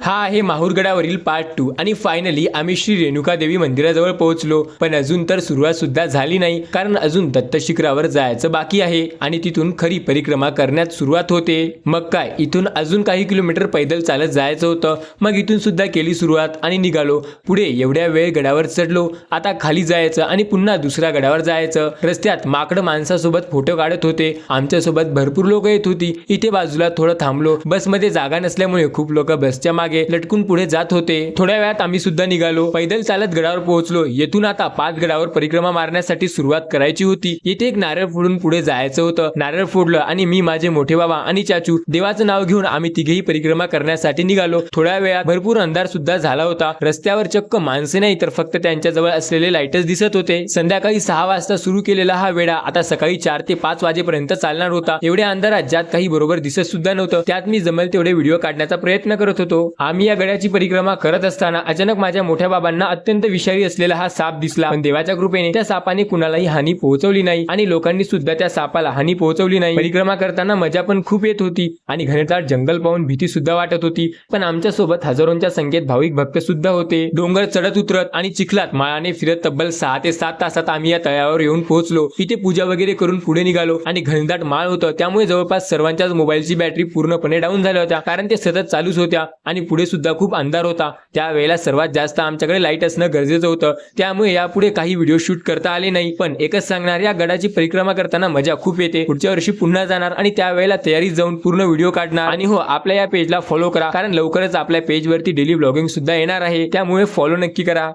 हा आहे माहूरगडावरील पार्ट 2 आणि फायनली आम्ही श्री रेणुका देवी मंदिराजवळ पोहोचलो। पण अजून तर सुरुवात सुद्धा झाली नाही, कारण अजून दत्त शिखरावर जायचं बाकी आहे आणि तिथून खरी परिक्रमा करण्यात सुरुवात होते। मग काय, इथून अजून काही किलोमीटर पैदल चालत जायचं होतं। मग इथून सुद्धा केली सुरुवात आणि निघालो पुढे। एवढ्या वेळ गडावर चढलो, आता खाली जायचं आणि पुन्हा दुसऱ्या गडावर जायचं। रस्त्यात माकड माणसासोबत फोटो काढत होते, आमच्यासोबत भरपूर लोक येत होती। इथे बाजूला थोडं थांबलो, बसमध्ये जागा नसल्यामुळे खूप लोक बसच्या मागे लटकून पुढे जात होते। थोड्या वेळात आम्ही सुद्धा निघालो, पैदल चालत गडावर पोहोचलो। येथून आता 5 गडावर परिक्रमा मारण्यासाठी सुरुवात करायची होती। येथे एक नारळ फोडून पुढे जायचं होतं। नारळ फोडलं आणि मी, माझे मोठे बाबा आणि चाचू देवाचं नाव घेऊन आम्ही तिघेही परिक्रमा करण्यासाठी निघालो। थोड्या वेळात भरपूर अंधार सुद्धा झाला होता। रस्त्यावर चक्क माणसे नाही तर फक्त त्यांच्याजवळ असलेले लाईटच दिसत होते। संध्याकाळी 6 वाजता सुरू केलेला हा वेढा आता सकाळी 4 ते 5 वाजेपर्यंत चालणार होता। एवढ्या अंधारात ज्यात काही बरोबर दिसत सुद्धा नव्हतं, त्यात मी जमेल तेवढे व्हिडिओ काढण्याचा प्रयत्न करत होतो। आम्ही या गडाची परिक्रमा करत असताना अचानक माझ्या मोठ्या बाबांना अत्यंत विषारी असलेला हा साप दिसला। पण देवाच्या कृपेने त्या सापाने कुणालाही हानी पोहोचवली नाही आणि लोकांनी सुद्धा त्या सापाला हानी पोहोचवली नाही। परिक्रमा करताना मजा पण खूप येत होती आणि घनदाट जंगल पाहून भीती सुद्धा वाटत होती। पण आमच्या सोबत हजारोंच्या संख्येत भाविक भक्त सुद्धा होते। डोंगर चढत उतरत आणि चिखलात माळाने फिरत तब्बल 6 ते 7 तासात आम्ही या तळ्यावर येऊन पोहोचलो। इथे पूजा वगैरे करून पुढे निघालो आणि घनदाट माळ होतं, त्यामुळे जवळपास सर्वांच्याच मोबाईलची बॅटरी पूर्णपणे डाऊन झाल्या होत्या, कारण ते सतत चालूच होत्या आणि पुढे सुद्धा खूप अंधार होता। त्यावेळेला सर्वात जास्त आमच्याकडे लाईट असणं गरजेचं होतं, त्यामुळे यापुढे काही व्हिडिओ शूट करता आले नाही। पण एकच सांगणार, या गडाची परिक्रमा करताना मजा खूप येते। पुढच्या वर्षी पुन्हा जाणार आणि त्यावेळेला तयारीत जाऊन पूर्ण व्हिडिओ काढणार। आणि हो, आपल्या या पेजला फॉलो करा, कारण लवकरच आपल्या पेजवरती डेली ब्लॉगिंग सुद्धा येणार आहे, त्यामुळे फॉलो नक्की करा।